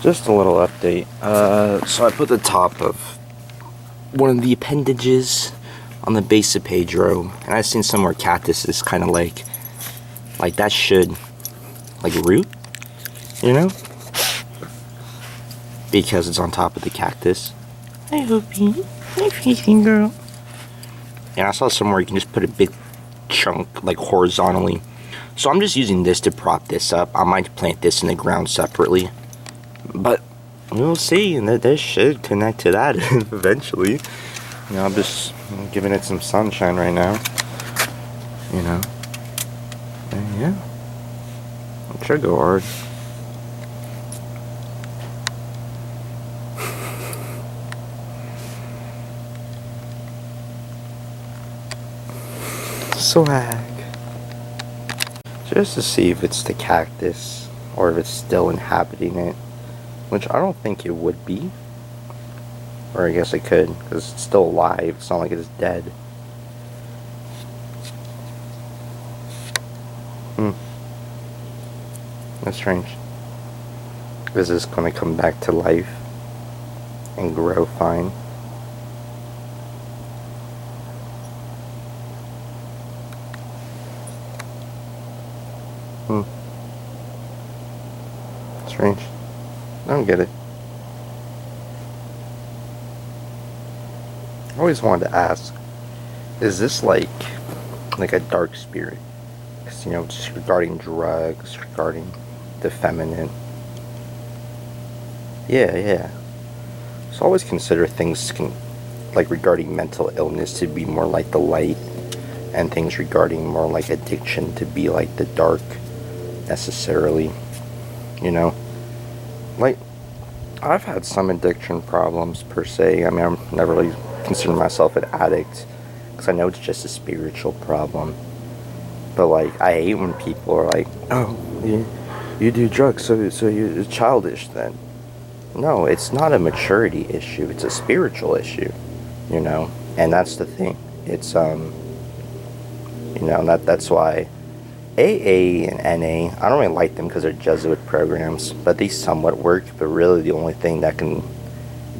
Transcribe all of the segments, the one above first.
Just a little update. So I put the top of one of the appendages on the base of Pedro, and I've seen somewhere cactus is kind of like that should like root, you know, because it's on top of the cactus. Hi, Hoopy. Hi, facing girl. And I saw somewhere you can just put a big chunk like horizontally. So I'm just using this to prop this up. I might plant this in the ground separately, but we'll see. And this should connect to that eventually. You know, I'm just giving it some sunshine right now. You know, and yeah, it should go hard. Swag. Just to see if it's the cactus or if it's still inhabiting it, which I don't think it would be. Or I guess it could, because it's still alive. It's not like it's dead. That's strange. Is this going to come back to life and grow fine? Strange. I don't get it. I always wanted to ask, is this like a dark spirit? Because, you know, just regarding drugs, regarding the feminine. Yeah. So I always consider things like regarding mental illness to be more like the light, and things regarding more like addiction to be like the dark, necessarily. You know? Like, I've had some addiction problems per se. I mean, I'm never really consider myself an addict, because I know it's just a spiritual problem. But like, I hate when people are like, oh, you do drugs, so you're childish then. No, it's not a maturity issue, it's a spiritual issue, you know. And that's the thing. It's you know, that's why AA and NA, I don't really like them because they're Jesuit programs, but they somewhat work. But really the only thing that can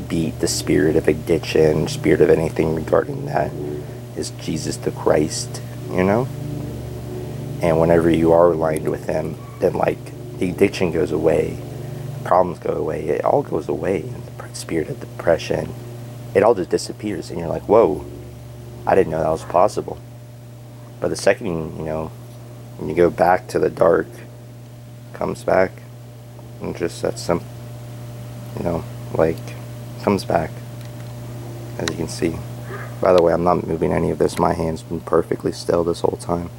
beat the spirit of addiction, spirit of anything regarding that, is Jesus the Christ, you know? And whenever you are aligned with him, then like the addiction goes away, problems go away, it all goes away. The spirit of depression, it all just disappears, and you're like, whoa, I didn't know that was possible. But the second, you know, when you go back to the dark, comes back, and just that simple, you know, like, comes back, as you can see. By the way, I'm not moving any of this. My hand's been perfectly still this whole time.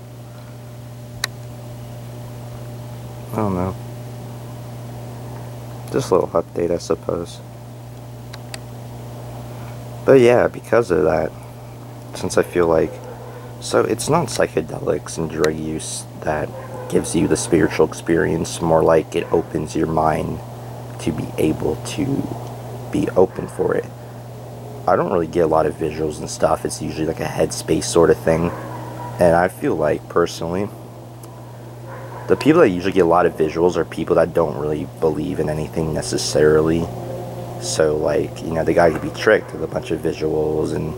I don't know. Just a little update, I suppose. But yeah, because of that, since I feel like, so it's not psychedelics and drug use that gives you the spiritual experience, more like it opens your mind to be able to be open for it. I don't really get a lot of visuals and stuff. It's usually like a headspace sort of thing. And I feel like, personally, the people that usually get a lot of visuals are people that don't really believe in anything necessarily. So, like, you know, the guy could be tricked with a bunch of visuals and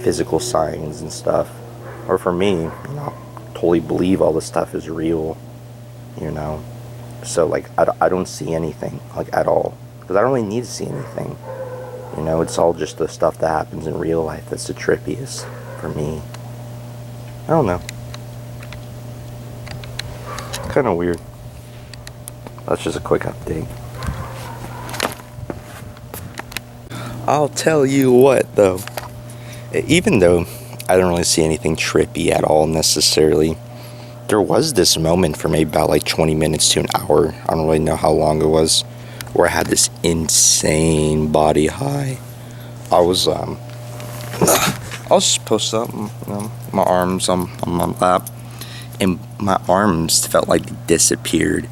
physical signs and stuff. Or for me, you know, totally believe all this stuff is real, you know. So, like, I don't see anything, like, at all. Because I don't really need to see anything. You know, it's all just the stuff that happens in real life that's the trippiest for me. I don't know. Kind of weird. That's just a quick update. I'll tell you what, though. Even though I don't really see anything trippy at all necessarily, there was this moment for maybe about like 20 minutes to an hour, I don't really know how long it was, where I had this insane body high. I was just posted up, you know, my arms on my lap, and my arms felt like they disappeared.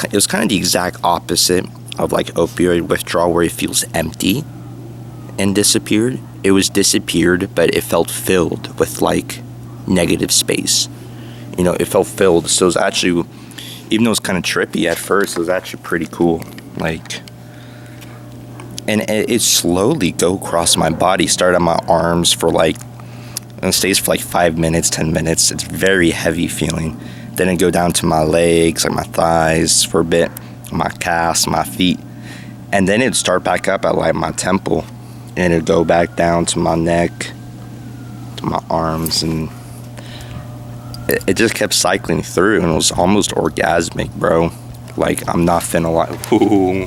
It was kind of the exact opposite of like opioid withdrawal, where it feels empty and disappeared. It was disappeared, but it felt filled with like negative space. You know, it felt filled. So it was actually, even though it was kind of trippy at first, it was actually pretty cool. like, and it slowly go across my body. Start on my arms for like, and it stays for like 5 minutes, 10 minutes. It's very heavy feeling. Then it go down to my legs, like my thighs for a bit, my calves, my feet, and then it'd start back up at like my temple, and it'd go back down to my neck, to my arms, and it just kept cycling through, and it was almost orgasmic, bro. Like, I'm not finna lie. Ooh,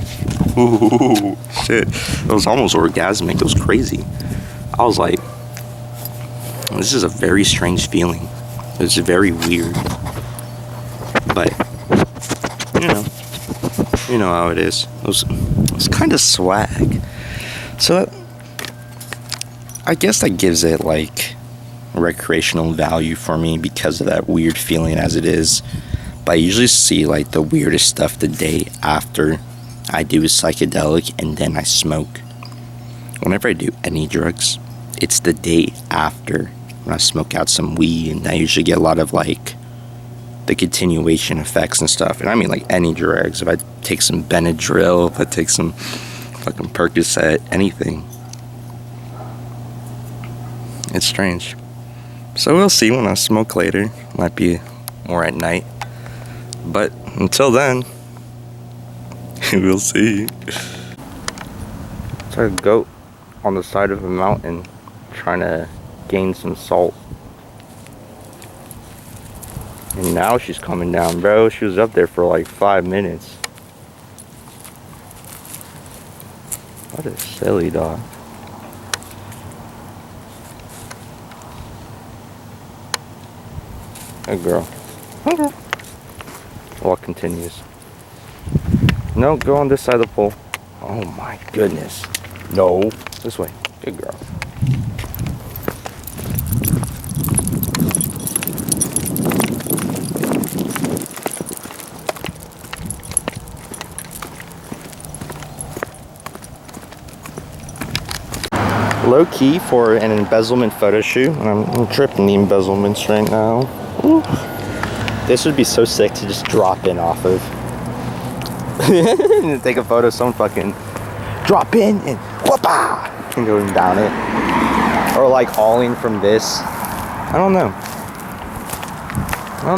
shit. It was almost orgasmic. It was crazy. I was like, this is a very strange feeling. It's very weird. But, you know how it is. It was kind of swag. So, I guess that gives it, like, recreational value for me because of that weird feeling as it is. But I usually see, like, the weirdest stuff the day after I do a psychedelic and then I smoke. Whenever I do any drugs, it's the day after when I smoke out some weed, and I usually get a lot of, like, the continuation effects and stuff. And I mean, like, any drugs. If I take some Benadryl, if I take some fucking Percocet, anything. It's strange. So we'll see when I smoke later. Might be more at night. But until then, we'll see. It's like a goat on the side of a mountain trying to gain some salt. And now she's coming down, bro. She was up there for like 5 minutes. What a silly dog. Good girl. Walk continues. No, go on this side of the pole. Oh my goodness. No, this way. Good girl. Low key for an embezzlement photo shoot, and I'm tripping the embezzlements right now. Ooh. This would be so sick to just drop in off of. And take a photo, someone fucking drop in and whoop-ah, and going down it. Or like hauling from this. I don't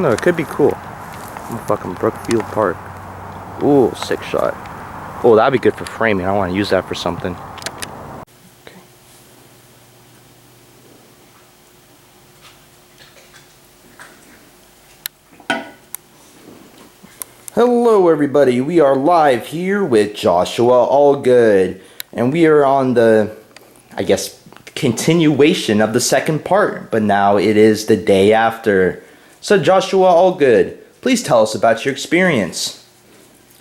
know, it could be cool. I'm fucking Brookfield Park. Ooh, sick shot. Oh, that'd be good for framing. I want to use that for something. Hello everybody, we are live here with Joshua Allgood, and we are on the, I guess, continuation of the second part, but now it is the day after. So Joshua Allgood, please tell us about your experience.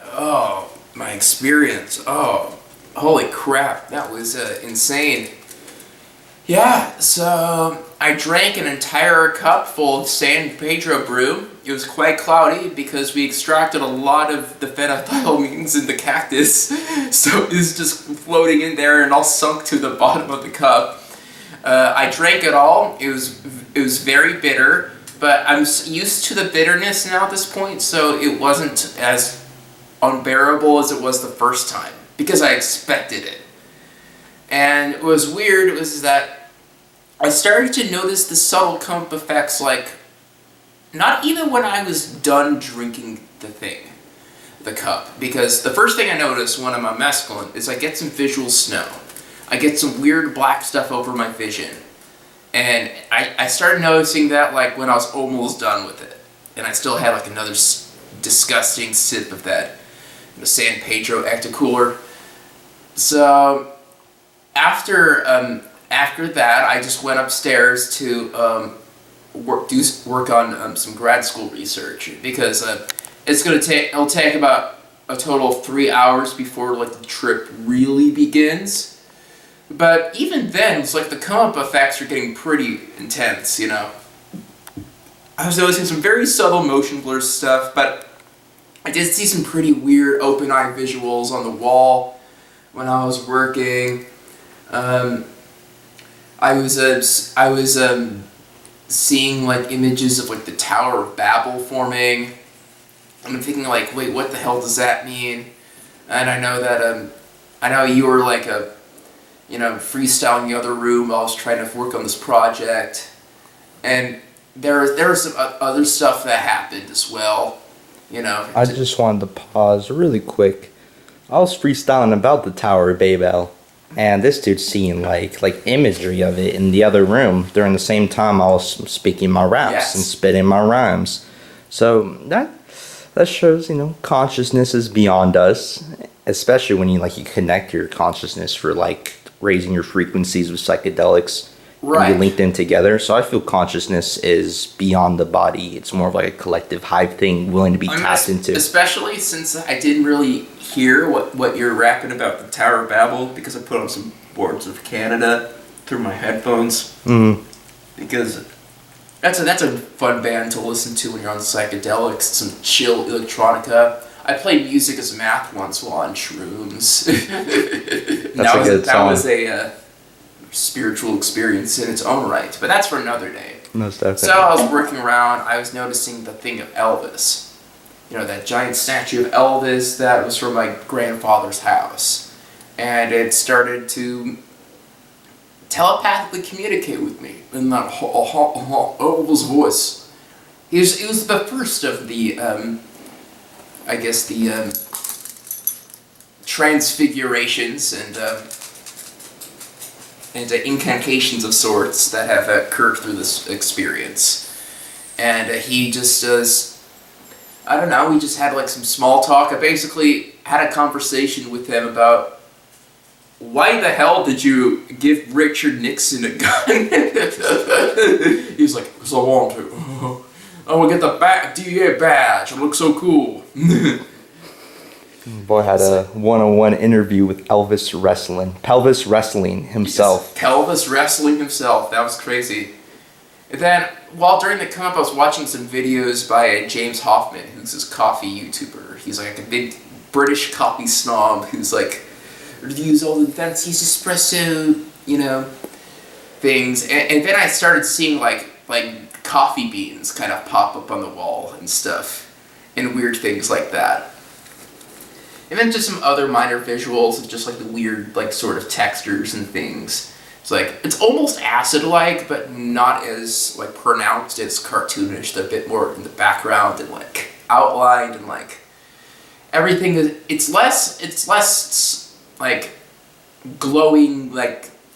Oh, my experience. Oh, holy crap, that was insane. Yeah, so I drank an entire cup full of San Pedro brew. It was quite cloudy because we extracted a lot of the phenethylamines in the cactus, so it was just floating in there and all sunk to the bottom of the cup. I drank it all. It was very bitter, but I'm used to the bitterness now at this point, so it wasn't as unbearable as it was the first time because I expected it. And what was weird was that I started to notice the subtle comp effects, like, not even when I was done drinking the cup. Because the first thing I noticed when I'm on mescaline is I get some visual snow. I get some weird black stuff over my vision. And I started noticing that, like, when I was almost done with it. And I still had, like, another disgusting sip of that San Pedro Acticooler. So after that, I just went upstairs to work on some grad school research, because it'll take about a total of 3 hours before, like, the trip really begins. But even then, it's like the come-up effects are getting pretty intense, you know. I was noticing some very subtle motion blur stuff, but I did see some pretty weird open-eye visuals on the wall when I was working. I was seeing, like, images of, like, the Tower of Babel forming. And I'm thinking, like, wait, what the hell does that mean? And I know that I know you were like freestyling in the other room while I was trying to work on this project, and there was some other stuff that happened as well. I just wanted to pause really quick. I was freestyling about the Tower of Babel, and this dude's seeing like imagery of it in the other room during the same time I was speaking my raps Yes. and spitting my rhymes. So that shows, consciousness is beyond us, especially when you connect your consciousness for raising your frequencies with psychedelics. Right. And you link them together. So I feel consciousness is beyond the body. It's more of like a collective hive thing willing to be tapped into. Especially since I didn't really hear what you're rapping about the Tower of Babel, because I put on some Boards of Canada through my headphones. Mm. Because that's a fun band to listen to when you're on psychedelics, some chill electronica. I played music as math once while on shrooms. That was a spiritual experience in its own right, but that's for another day. Most definitely. So I was working around, I was noticing the thing of Elvis. That giant statue of Elvis that was from my grandfather's house. And it started to telepathically communicate with me in that Elvis voice. He was the first of the, transfigurations and incantations of sorts that have occurred through this experience. And he just does, I don't know, we just had some small talk. I basically had a conversation with him about why the hell did you give Richard Nixon a gun? He was like, because I want to. I want to get the DEA badge. It looks so cool. Boy had a one-on-one interview with Pelvis Wrestling himself. Pelvis Wrestling himself. That was crazy. And then, while during the come up, I was watching some videos by James Hoffman, who's this coffee YouTuber. He's like a big British coffee snob who's reviews all the fancy espresso, things. And then I started seeing like coffee beans kind of pop up on the wall and stuff, and weird things like that. And then just some other minor visuals of just the weird sort of textures and things. It's almost acid-like, but not as pronounced as cartoonish. They're a bit more in the background and outlined and everything is. It's less glowing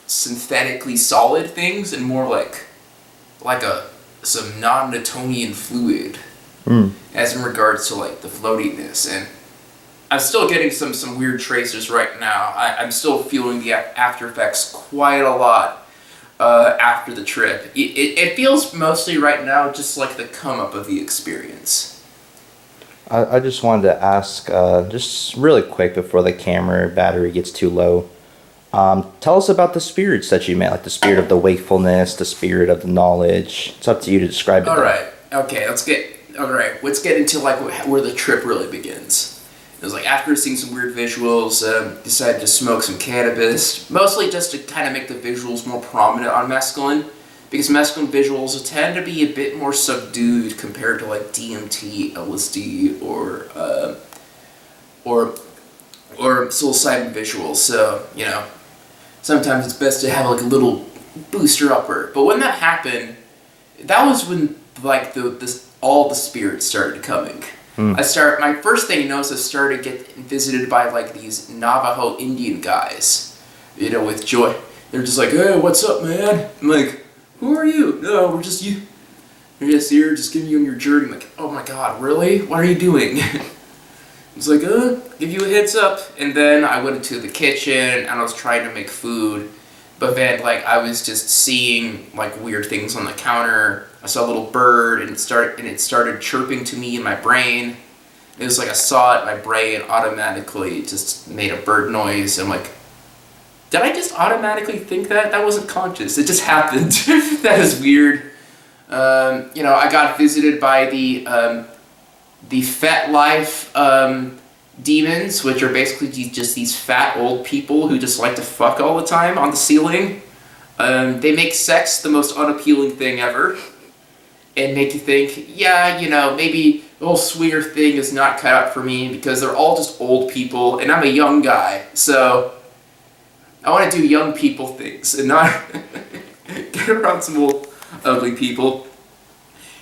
synthetically solid things and more some non-Newtonian fluid. As in regards to the floatiness. And I'm still getting some weird tracers right now. I'm still feeling the after effects quite a lot after the trip. It feels mostly right now just like the come up of the experience. I just wanted to ask, just really quick before the camera battery gets too low, tell us about the spirits that you met, the spirit of the wakefulness, the spirit of the knowledge. It's up to you to describe it. Alright, okay, let's get into where the trip really begins. It was after seeing some weird visuals, decided to smoke some cannabis, mostly just to kind of make the visuals more prominent on mescaline, because mescaline visuals tend to be a bit more subdued compared to DMT, LSD, or psilocybin visuals. So sometimes it's best to have a little booster upper. But when that happened, that was when all the spirits started coming. My first thing I noticed, I started getting visited by these Navajo Indian guys, with joy. They're just hey, what's up, man? I'm who are you? No, we're just you. We're just here, just giving you on your journey. I'm oh my god, really? What are you doing? It's give you a heads up. And then I went into the kitchen and I was trying to make food, but then I was just seeing weird things on the counter. I saw a little bird and it started chirping to me in my brain. It was I saw it, my brain automatically just made a bird noise. I'm did I just automatically think that? That wasn't conscious. It just happened. That is weird. I got visited by the Fet Life demons, which are basically just these fat old people who just like to fuck all the time on the ceiling. They make sex the most unappealing thing ever. And make you think, yeah, maybe the whole swinger thing is not cut out for me because they're all just old people, and I'm a young guy, so I want to do young people things and not get around some old, ugly people.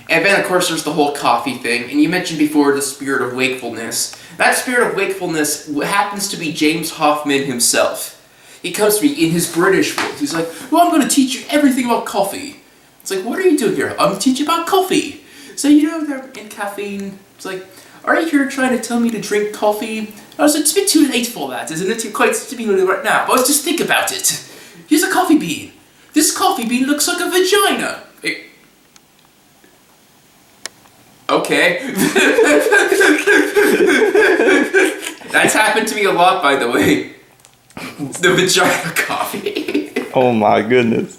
And then, of course, there's the whole coffee thing. And you mentioned before the spirit of wakefulness. That spirit of wakefulness happens to be James Hoffman himself. He comes to me in his British voice. He's like, well, I'm going to teach you everything about coffee. It's like, what are you doing here? I'm going to teach you about coffee. So, they're in caffeine. It's like, are you here trying to tell me to drink coffee? I was like, it's a bit too late for that, isn't it? You're quite to be right now. But just think about it. Here's a coffee bean. This coffee bean looks like a vagina. Okay. That's happened to me a lot, by the way. The vagina coffee. Oh my goodness.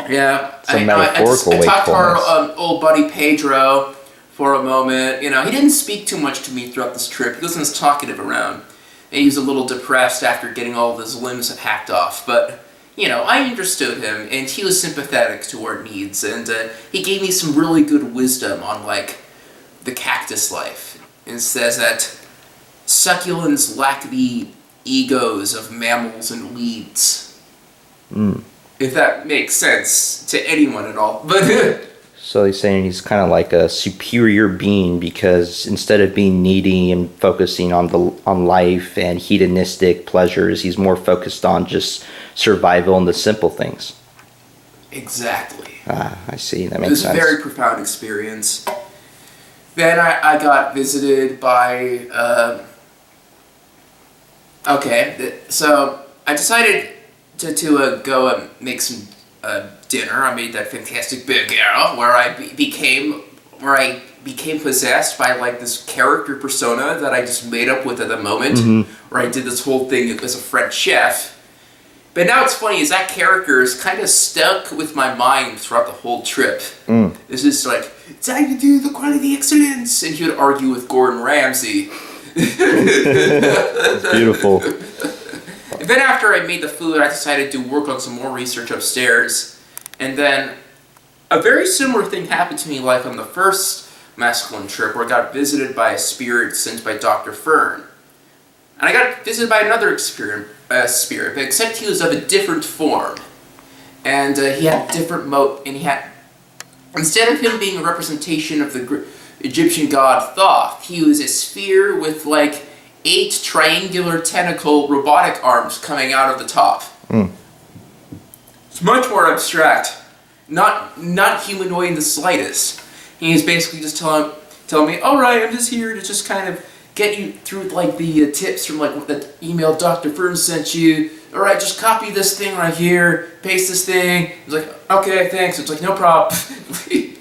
Yeah. It's a metaphorical I talked to our wakefulness. old buddy Pedro for a moment. He didn't speak too much to me throughout this trip. He wasn't as talkative around. And he was a little depressed after getting all of his limbs hacked off. But, I understood him, and he was sympathetic to our needs. And he gave me some really good wisdom on, the cactus life. And says that succulents lack the egos of mammals and weeds. If that makes sense to anyone at all. But So he's saying he's kind of like a superior being because instead of being needy and focusing on life and hedonistic pleasures, he's more focused on just survival and the simple things. Exactly. I see. That It makes was sense. a very profound experience. Then I got visited by... so I decided to go and make some dinner. I made that fantastic burger where I became possessed by this character persona that I just made up with at the moment, where I did this whole thing as a French chef. But now it's funny, is that character is kind of stuck with my mind throughout the whole trip. It's just like, time to do the quality excellence, and he would argue with Gordon Ramsay. It's beautiful. And then after I made the food, I decided to work on some more research upstairs. And then a very similar thing happened to me like on the first masculine trip, where I got visited by a spirit sent by Dr. Fern. And I got visited by another spirit, but except he was of a different form. And he had a different and he had... Instead of him being a representation of the Egyptian god Thoth, he was a sphere with 8 triangular tentacle robotic arms coming out of the top. It's much more abstract. Not humanoid in the slightest. He's basically just telling me, alright, I'm just here to just kind of get you through the tips from the email Dr. Fern sent you. Alright, just copy this thing right here, paste this thing. He's like, okay, thanks. It's like, no problem.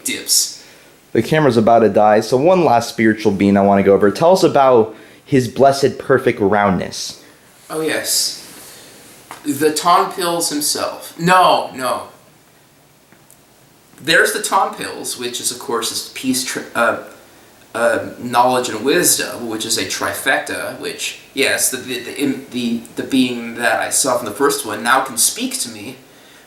Dips. The camera's about to die, so one last spiritual being I want to go over. Tell us about his blessed perfect roundness. Oh yes. The Tonpils himself. No. There's the Tonpils, which is of course is peace, knowledge and wisdom, which is a trifecta, which, yes, the being that I saw from the first one now can speak to me.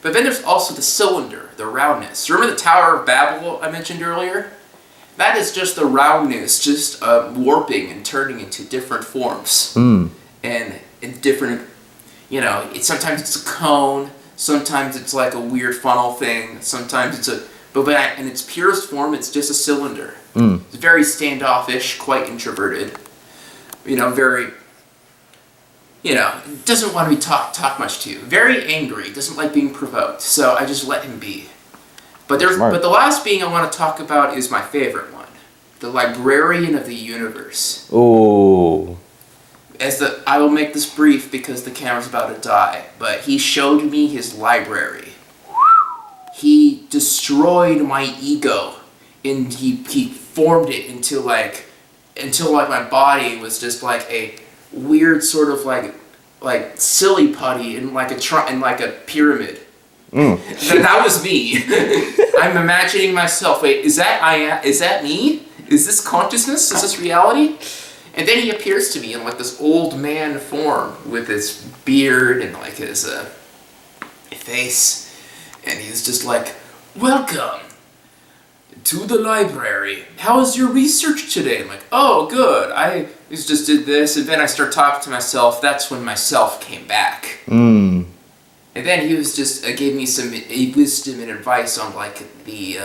But then there's also the cylinder, the roundness. Remember the Tower of Babel I mentioned earlier? That is just the roundness, just warping and turning into different forms. And in different, sometimes it's a cone, sometimes it's like a weird funnel thing, sometimes it's but in its purest form, it's just a cylinder. It's very standoffish, quite introverted. Very, doesn't want to be talked much to. Very angry, doesn't like being provoked. So I just let him be. But the last being I want to talk about is my favorite one, the Librarian of the Universe. Oh. I will make this brief because the camera's about to die. But he showed me his library. He destroyed my ego, and he formed it into until my body was just like a weird sort of like silly putty in like a pyramid. That was me. I'm imagining myself. Wait, is that me? Is this consciousness? Is this reality? And then he appears to me in this old man form with his beard and his face, and he's just like, "Welcome to the library. How was your research today? I'm like, oh, good. I just did this, and then I start talking to myself. That's when myself came back. And then he was just gave me some wisdom and advice on like the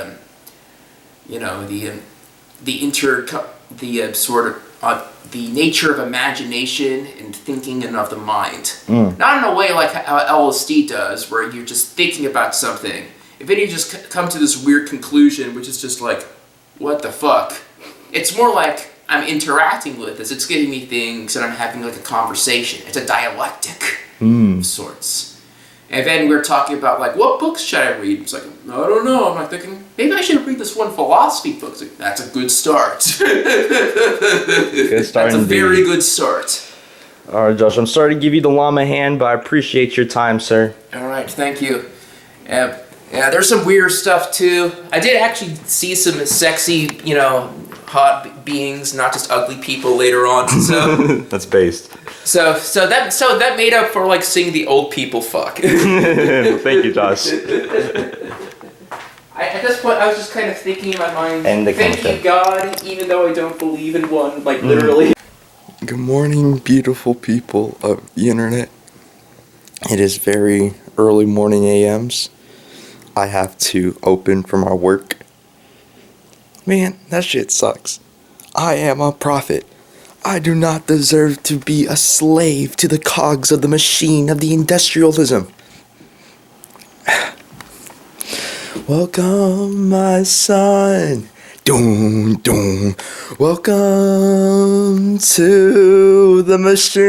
the nature of imagination and thinking and of the mind. Not in a way like how LSD does, where you're just thinking about something, and then you just come to this weird conclusion, which is just like, what the fuck? It's more like I'm interacting with this. It's giving me things, and I'm having like a conversation. It's a dialectic of sorts. And then we're talking about, like, what books should I read? It's like, I don't know. I'm like thinking, maybe I should read this one philosophy book. It's like, that's a good start. Good start. That's a very good start. All right, Josh, I'm sorry to give you the llama hand, but I appreciate your time, sir. All right, thank you. Yeah, there's some weird stuff, too. I did actually see some sexy, hot beings, not just ugly people later on. So That's based. So that made up for like seeing the old people fuck. Thank you, Josh. At this point, I was just kind of thinking in my mind, And the thank you, God, even though I don't believe in one, like literally. Good morning, beautiful people of the internet. It is very early morning AMs. I have to open for my work. Man, that shit sucks. I am a prophet. I do not deserve to be a slave to the cogs of the machine of the industrialism. Welcome, my son. Doom, doom. Welcome to the machine.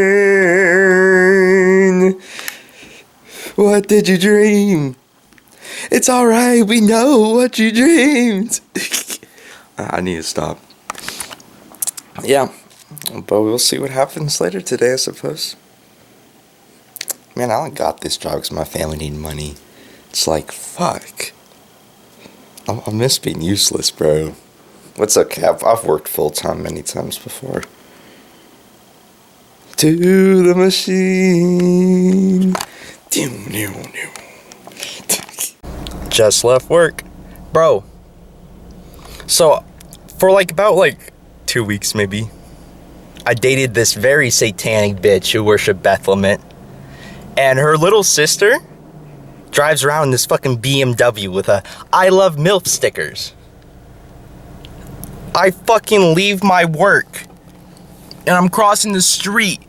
What did you dream? It's alright, we know what you dreamed. I need to stop. Yeah, but we'll see what happens later today, I suppose. Man, I got this job because my family need money. It's like, fuck. I miss being useless, bro. What's okay? I've worked full-time many times before. To the machine. Just left work. Bro. So, for about 2 weeks maybe, I dated this very satanic bitch who worshiped Bethlehem. And her little sister drives around in this fucking BMW with a I love MILF stickers. I fucking leave my work and I'm crossing the street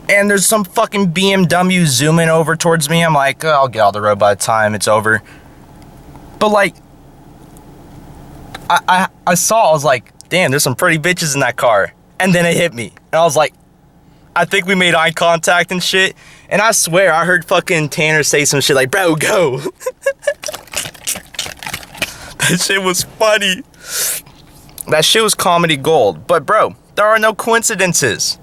and there's some fucking BMW zooming over towards me. I'm like, oh, I'll get on the road by the time it's over. But I was like, damn, there's some pretty bitches in that car. And then it hit me. And I was like, I think we made eye contact and shit. And I swear, I heard fucking Tanner say some shit like, bro, go. That shit was funny. That shit was comedy gold. But bro, there are no coincidences.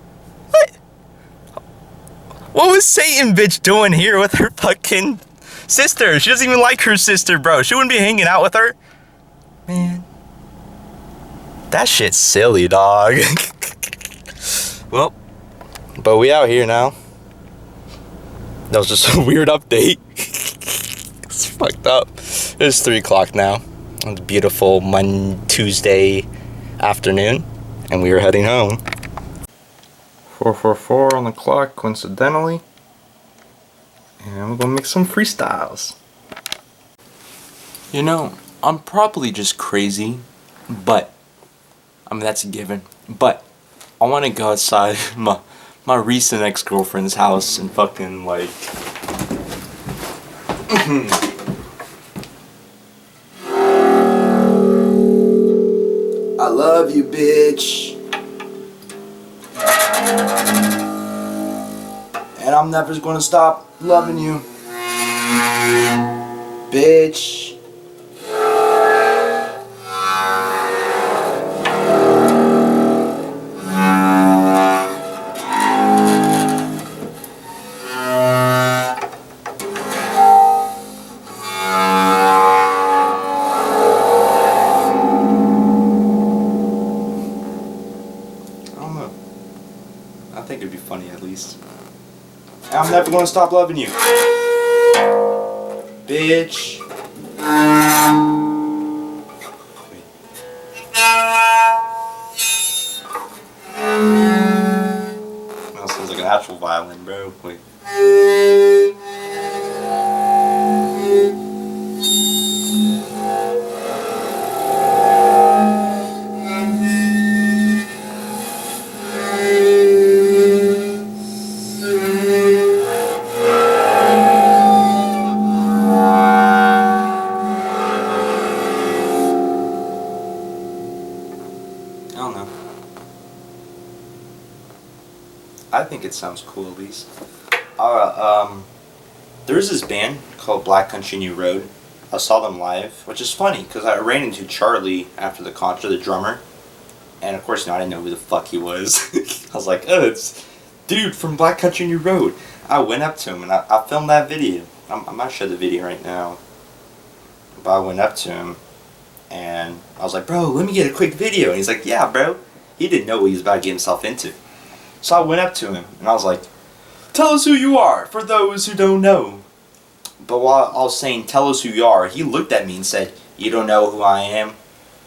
What was Satan bitch doing here with her fucking sister? She doesn't even like her sister, bro. She wouldn't be hanging out with her. Man. That shit's silly, dog. Well, but we out here now. That was just a weird update. It's fucked up. It's 3 o'clock now. It's a beautiful Tuesday afternoon. And we are heading home. 4:44 on the clock, coincidentally. And we're gonna make some freestyles. I'm probably just crazy, but that's a given. But I want to go outside my recent ex-girlfriend's house and fucking I love you, bitch. And I'm never gonna stop loving you, bitch. I think it'd be funny at least. I'm never gonna stop loving you, bitch. natural violin, bro. Like, I don't know. I think it sounds cool at least. There's this band called Black Country New Road. I saw them live, which is funny because I ran into Charlie after the concert, the drummer, and of course, I didn't know who the fuck he was. I was like, oh, it's dude from Black Country New Road. I went up to him and I filmed that video. I'm not sure the video right now, but I went up to him and I was like, bro, let me get a quick video. And he's like, yeah, bro. He didn't know what he was about to get himself into. So I went up to him and I was like, tell us who you are, for those who don't know. But while I was saying, tell us who you are, he looked at me and said, you don't know who I am?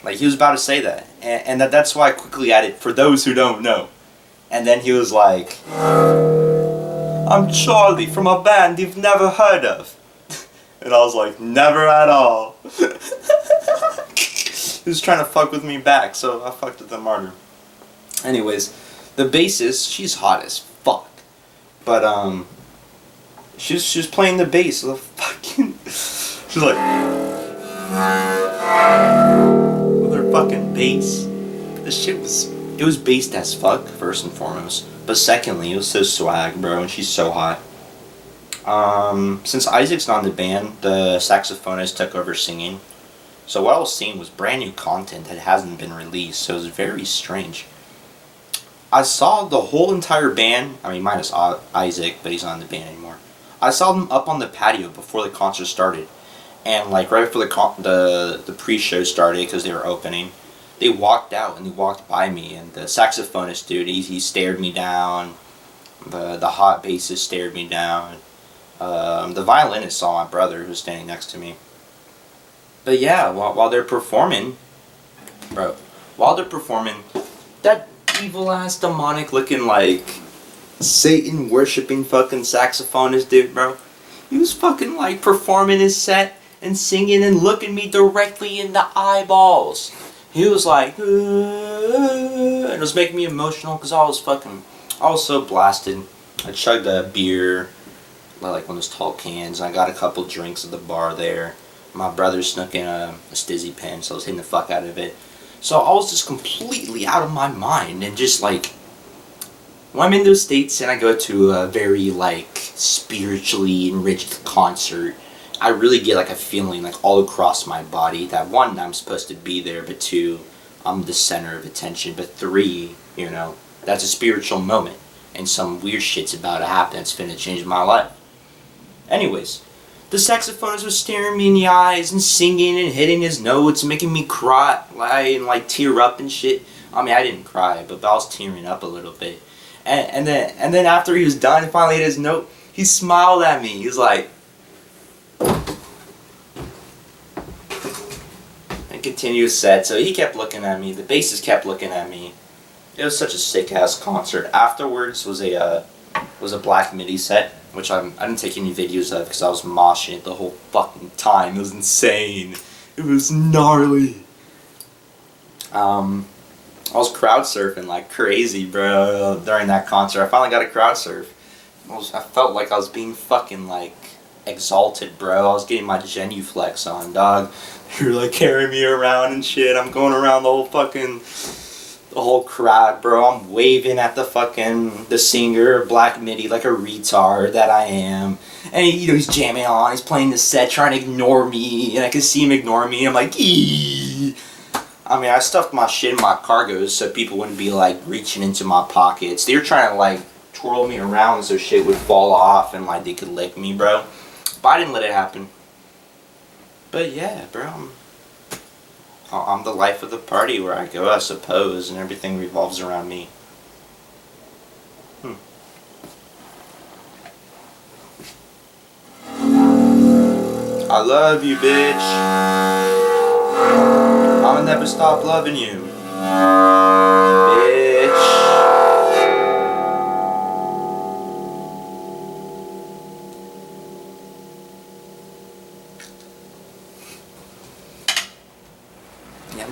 Like, he was about to say that. And that's why I quickly added, for those who don't know. And then he was like, I'm Charlie from a band you've never heard of. And I was like, never at all. He was trying to fuck with me back, so I fucked with him harder. Anyways, the bassist, she's hot as fuck. But, she was playing the bass, the fucking, she's like, with her fucking bass. This shit it was bassed as fuck, first and foremost. But secondly, it was so swag, bro, and she's so hot. Since Isaac's not in the band, the saxophonist took over singing. So what I was seeing was brand new content that hasn't been released, so it was very strange. I saw the whole entire band, I mean minus Isaac, but he's not in the band anymore. I saw them up on the patio before the concert started. And like right before the pre-show started, because they were opening, they walked out and they walked by me, and the saxophonist dude, he stared me down. The hot bassist stared me down. The violinist saw my brother who was standing next to me. But yeah, while they're performing, bro, that evil ass demonic looking like Satan worshipping fucking saxophonist dude, bro, he was fucking like performing his set and singing and looking me directly in the eyeballs. He was like, and it was making me emotional because I was so blasted. I chugged a beer, like one of those tall cans. I got a couple drinks at the bar there. My brother snuck in a Stizzy pen, so I was hitting the fuck out of it. So I was just completely out of my mind, and just like, when I'm in those states and I go to a very like spiritually enriched concert, I really get like a feeling like all across my body that one, I'm supposed to be there, but two, I'm the center of attention, but three, you know, that's a spiritual moment and some weird shit's about to happen that's finna change my life. Anyways, the saxophonist was staring me in the eyes and singing and hitting his notes, making me cry and like tear up and shit. I mean, I didn't cry, but I was tearing up a little bit. And then after he was done and finally hit his note, he smiled at me. He was like, and continued his set. So he kept looking at me. The bassist kept looking at me. It was such a sick ass concert. Afterwards was a Black MIDI set, which I didn't take any videos of because I was moshing it the whole fucking time. It was insane. It was gnarly. I was crowd surfing like crazy, bro, during that concert. I finally got a crowd surf. I felt like I was being fucking like exalted, bro. I was getting my genuflex on, dog. You're like carrying me around and shit. I'm going around the whole crowd, bro. I'm waving at the singer, Black MIDI, like a retard that I am. And he's jamming on, he's playing the set, trying to ignore me, and I can see him ignore me, and I'm like, eee. I mean, I stuffed my shit in my cargos so people wouldn't be like reaching into my pockets. They were trying to like twirl me around so shit would fall off and like they could lick me, bro. But I didn't let it happen. But yeah, bro, I'm the life of the party where I go, I suppose, and everything revolves around me. I love you, bitch. I'll never stop loving you, bitch.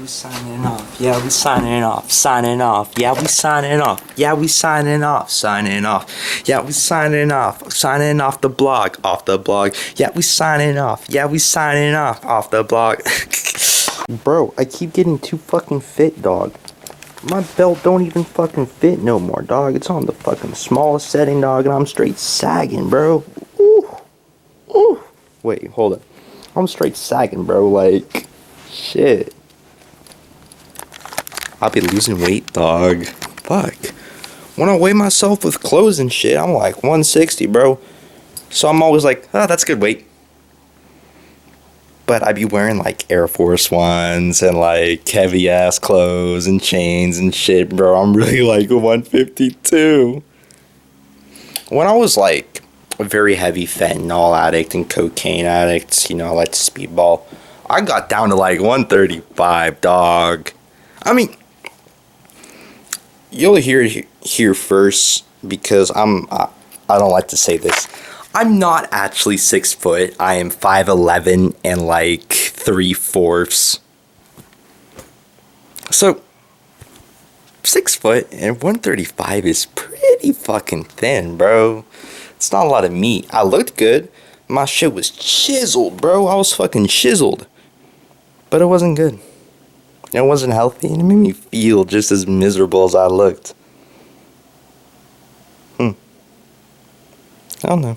we signing off. Yeah, we signing off. Signing off. Yeah, we signing off. Yeah, we signing off. Signing off. Yeah, we signing off. Signing off the blog. Off the blog. Yeah, we signing off. Yeah, we signing off the blog. Bro, I keep getting too fucking fit, dog. My belt don't even fucking fit no more, dog. It's on the fucking smallest setting, dog, and I'm straight sagging, bro. Ooh. Ooh. Wait, hold up. I'm straight sagging, bro. Like, shit. I'll be losing weight, dog. Fuck. When I weigh myself with clothes and shit, I'm like 160, bro. So I'm always like, oh, that's good weight. But I be wearing like Air Force Ones and like heavy ass clothes and chains and shit, bro. I'm really like 152. When I was like a very heavy fentanyl addict and cocaine addict, you know, I like to speedball, I got down to like 135, dog. I mean, you'll hear it here first because I don't like to say this. I'm not actually 6 foot. I am 5'11" and like 3/4. So 6 foot and 135 is pretty fucking thin, bro. It's not a lot of meat. I looked good. My shit was chiseled, bro. I was fucking chiseled. But it wasn't good. It wasn't healthy, and it made me feel just as miserable as I looked. I don't know.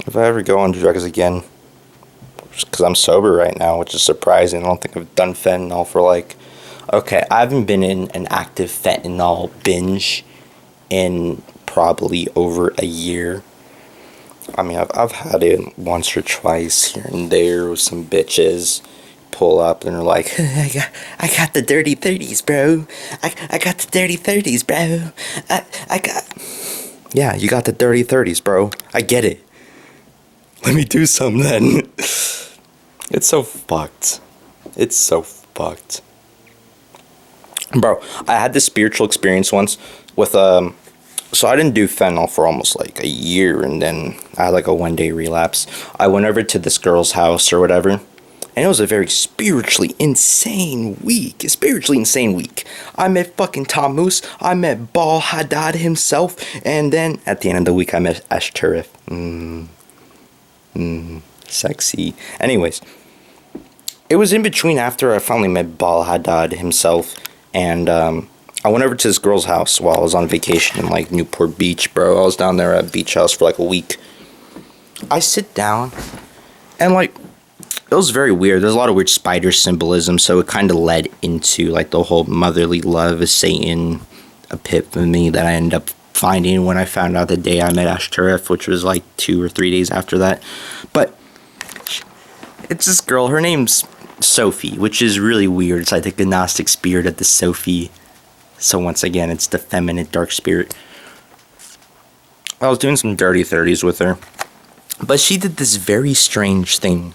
If I ever go on drugs again, because I'm sober right now, which is surprising. I don't think I've done fentanyl for like... Okay, I haven't been in an active fentanyl binge in probably over a year. I mean, I've had it once or twice here and there with some bitches pull up and they're like, I got the dirty 30s, bro. I got the dirty 30s, bro. I got... Yeah, you got the dirty 30s, bro. I get it. Let me do some then. It's so fucked. It's so fucked. Bro, I had this spiritual experience once with, so I didn't do fentanyl for almost like a year, and then I had like a 1-day relapse. I went over to this girl's house or whatever, and it was a very spiritually insane week. I met fucking Tom Moose, I met Baal Haddad himself, and then at the end of the week I met Ashtoreth. Sexy. Anyways, it was in between after I finally met Baal Haddad himself, and I went over to this girl's house while I was on vacation in like Newport Beach, bro. I was down there at beach house for like a week. I sit down, and like, it was very weird. There's a lot of weird spider symbolism, so it kind of led into like the whole motherly love of Satan epiphany that I ended up finding when I found out the day I met Ashtoreth, which was like 2 or 3 days after that. But it's this girl, her name's Sophie, which is really weird. It's like the Gnostic spirit of the Sophie. So once again, it's the feminine dark spirit. I was doing some dirty 30s with her, but she did this very strange thing.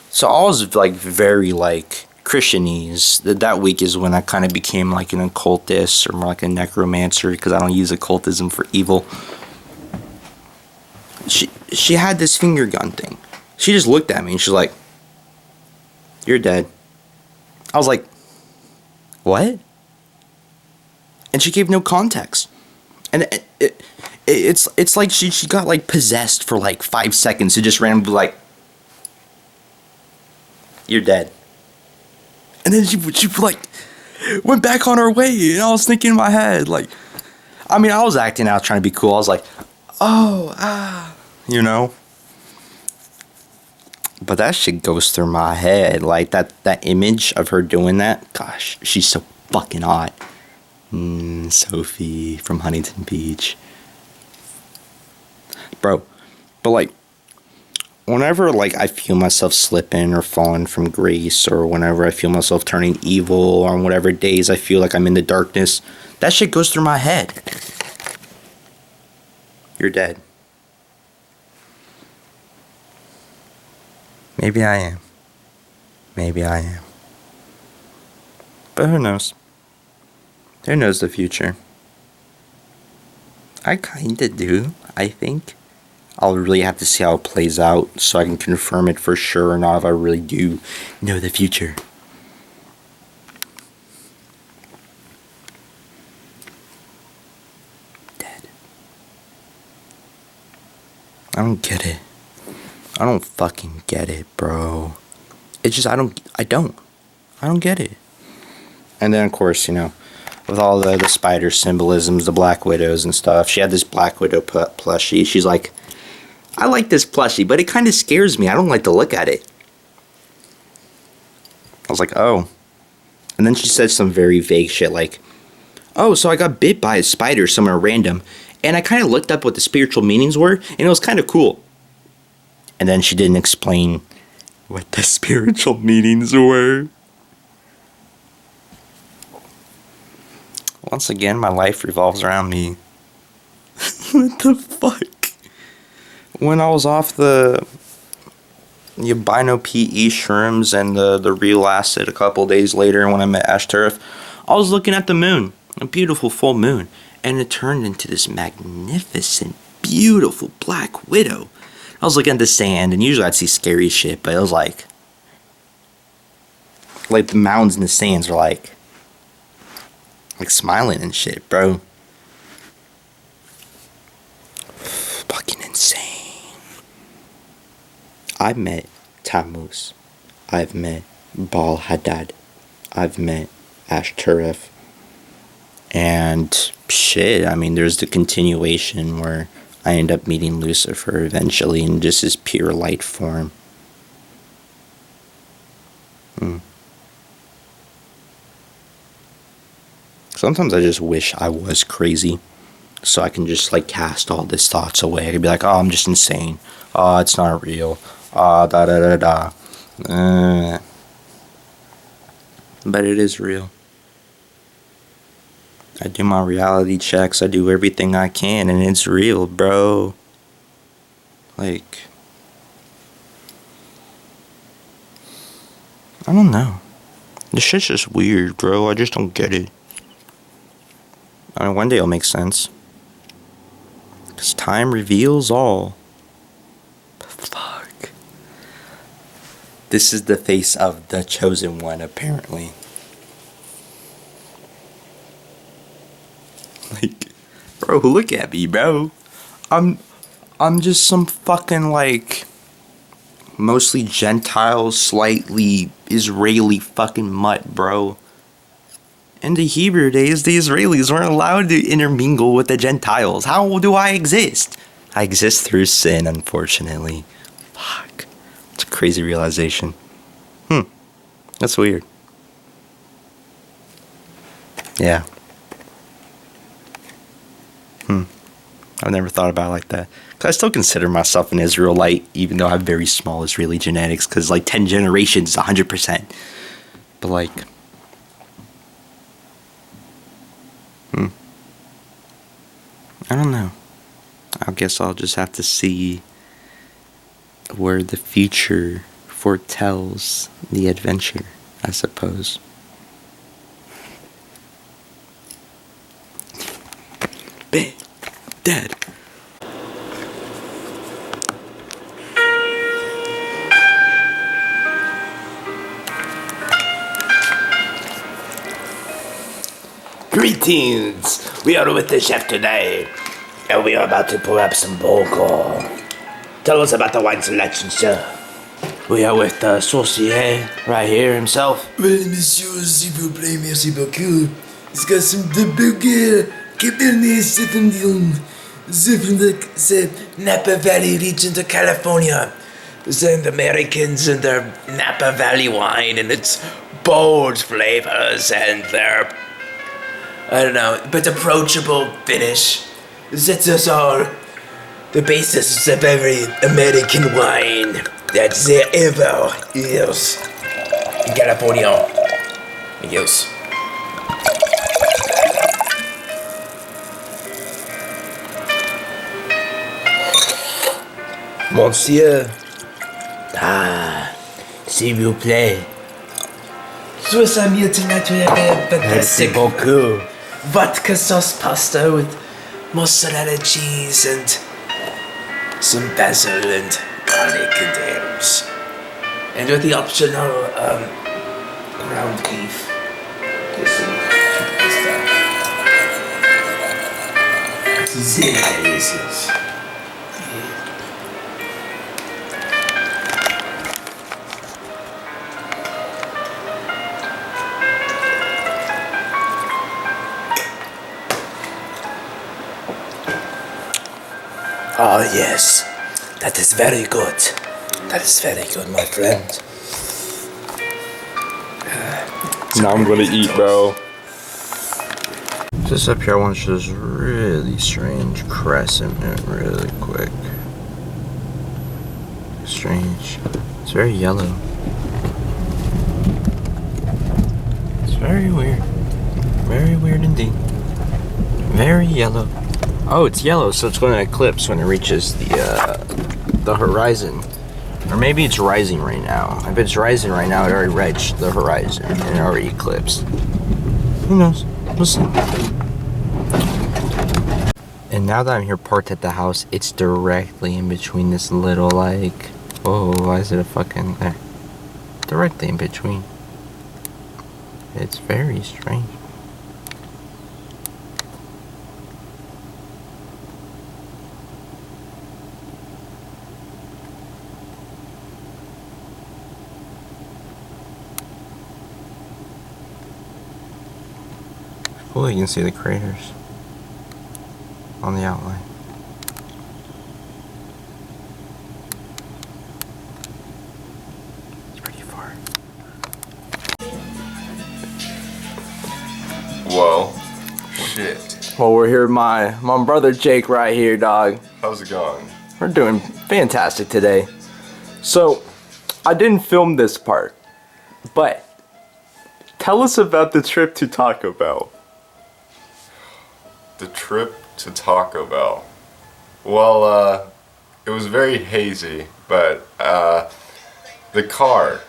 So I was like very like Christianese. That week is when I kind of became like an occultist or more like a necromancer, because I don't use occultism for evil. She had this finger gun thing. She just looked at me and she's like, "You're dead." I was like, "What?" And she gave no context. And it's like she got like possessed for like 5 seconds to just randomly like, "You're dead." And then she like went back on her way, and I was thinking in my head, like, I mean, I was acting out trying to be cool. I was like, oh, you know. But that shit goes through my head, like that image of her doing that. Gosh, she's so fucking hot. Sophie from Huntington Beach, bro. But like, whenever like I feel myself slipping or falling from grace, or whenever I feel myself turning evil, or on whatever days I feel like I'm in the darkness, that shit goes through my head. You're dead. Maybe I am. Maybe I am. But who knows? Who knows the future? I kinda do, I think. I'll really have to see how it plays out so I can confirm it for sure or not if I really do know the future. I don't get it. I don't fucking get it, bro. It's just, I don't get it. And then, of course, you know, with all the spider symbolisms, the Black Widows and stuff, she had this Black Widow plushie. She's like, I like this plushie, but it kind of scares me. I don't like to look at it. I was like, oh. And then she said some very vague shit like, oh, so I got bit by a spider somewhere random, and I kind of looked up what the spiritual meanings were, and it was kind of cool. And then she didn't explain what the spiritual meanings were. Once again, my life revolves around me. What the fuck? When I was off the albino PE shrooms and the real acid a couple days later when I met Ash Turf, I was looking at the moon, a beautiful full moon, and it turned into this magnificent, beautiful Black Widow. I was looking at the sand, and usually I'd see scary shit, but it was like the mountains and the sands are like smiling and shit, bro. Fucking insane. I've met Tammuz. I've met Baal Hadad. I've met Ashtoreth. And shit, I mean, there's the continuation where I end up meeting Lucifer eventually in just his pure light form. Sometimes I just wish I was crazy, so I can just cast all these thoughts away. I could be like, oh, I'm just insane. Oh, it's not real. Ah, da da da da. But it is real. I do my reality checks. I do everything I can, and it's real, bro. I don't know. This shit's just weird, bro. I just don't get it. I mean, one day it'll make sense. 'Cause time reveals all. But fuck. This is the face of the chosen one, apparently. Bro, look at me, bro. I'm just some fucking mostly Gentile, slightly Israeli fucking mutt, bro. In the Hebrew days, the Israelis weren't allowed to intermingle with the Gentiles. How do I exist? I exist through sin, unfortunately. Fuck. It's a crazy realization. That's weird. Yeah. I've never thought about it like that. Because I still consider myself an Israelite, even though I have very small Israeli genetics. Because 10 generations is 100%. But I don't know. I guess I'll just have to see where the future foretells the adventure, I suppose. Bam! Dead. Greetings! We are with the chef today, and we are about to pour up some boko. Tell us about the wine selection, sir. We are with the saucier right here himself. Well, monsieur, s'il vous plaît, merci beaucoup. He's got some de Bulgaria, Cabernet Sauvignon, from the Napa Valley region of California. The Americans and their Napa Valley wine and its bold flavors and their, I don't know, but approachable finish sets us all the basis of every American wine that there ever is in California. Yes. Monsieur. S'il vous plaît. Swiss Army tonight we have a fantastic beaucoup. vodka sauce pasta with mozzarella cheese and some basil and garlic and herbs. And with the optional ground beef. Very delicious. Oh, yes. That is very good. That is very good, my friend. Now I'm gonna eat, bro. This up here, I want to show this really strange crescent really quick. Strange. It's very yellow. It's very weird. Very weird indeed. Very yellow. Oh, it's yellow, so it's going to eclipse when it reaches the horizon. Or maybe it's rising right now. If it's rising right now, it already reached the horizon and it already eclipsed. Who knows? We'll see. And now that I'm here parked at the house, it's directly in between this little like... Whoa, why is it a fucking... There. Directly in between. It's very strange. Cool, you can see the craters on the outline. It's pretty far. Whoa. Shit. Well, we're here with my brother Jake right here, dog. How's it going? We're doing fantastic today. So, I didn't film this part, but tell us about the trip to Taco Bell. The trip to Taco Bell. Well, it was very hazy, but the car,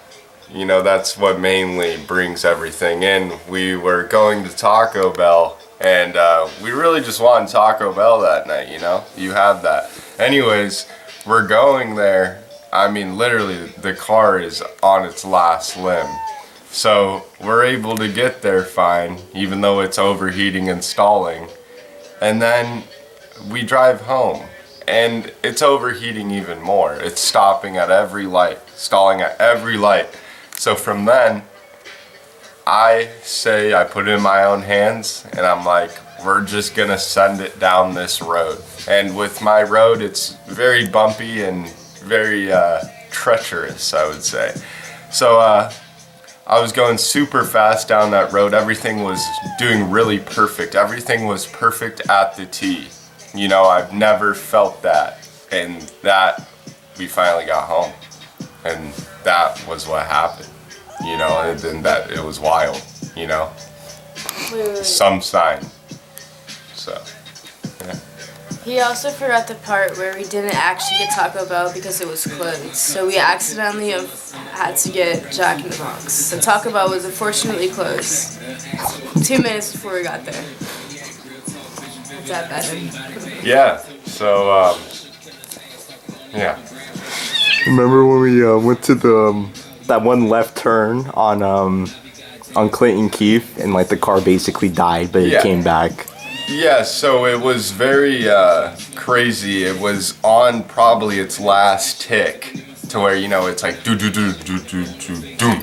you know, that's what mainly brings everything in. We were going to Taco Bell, and we really just wanted Taco Bell that night, you know? You have that. Anyways, we're going there. I mean, literally, the car is on its last limb. So, we're able to get there fine, even though it's overheating and stalling. And then we drive home, and it's overheating even more. It's stopping at every light, stalling at every light. So from then, I put it in my own hands, and I'm like, we're just gonna send it down this road. And with my road, it's very bumpy and very treacherous, I would say. So I was going super fast down that road. Everything was doing really perfect. Everything was perfect at the T. You know, I've never felt that. And that, we finally got home. And that was what happened. You know, and then that, it was wild, you know. Wait. Some sign. So, yeah. He also forgot the part where we didn't actually get Taco Bell because it was closed. So we accidentally had to get Jack in the Box. So Taco Bell was unfortunately closed 2 minutes before we got there. Is that better? Yeah, so, yeah. Remember when we went to that one left turn on Clinton Keith, and like the car basically died, but it came back? Yeah, so it was very crazy. It was on probably its last tick, to where, you know, it's like do do do do do do do,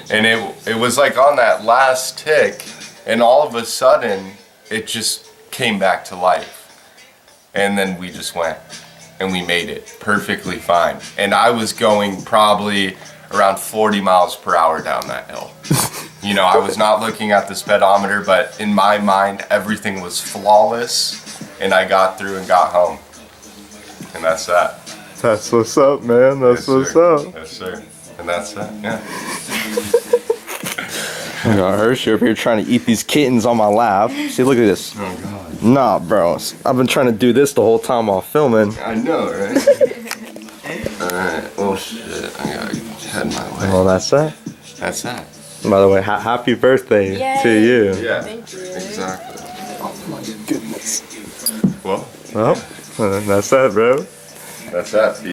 and it was like on that last tick, and all of a sudden it just came back to life, and then we just went, and we made it perfectly fine. And I was going probably around 40 miles per hour down that hill. You know, I was not looking at the speedometer, but in my mind, everything was flawless, and I got through and got home. And that's that. That's what's up, man. That's what's up. Yes, sir. And that's that, yeah. I got Hershey up here trying to eat these kittens on my lap. See, look at this. Oh, God. Nah, bro. I've been trying to do this the whole time while filming. I know, right? Alright, well, shit. I gotta head my way. Well, that's that. That's that. By the way, happy birthday to you. Yeah, Thank you. exactly. Oh my goodness. Well, Well, that's that, bro. that's that.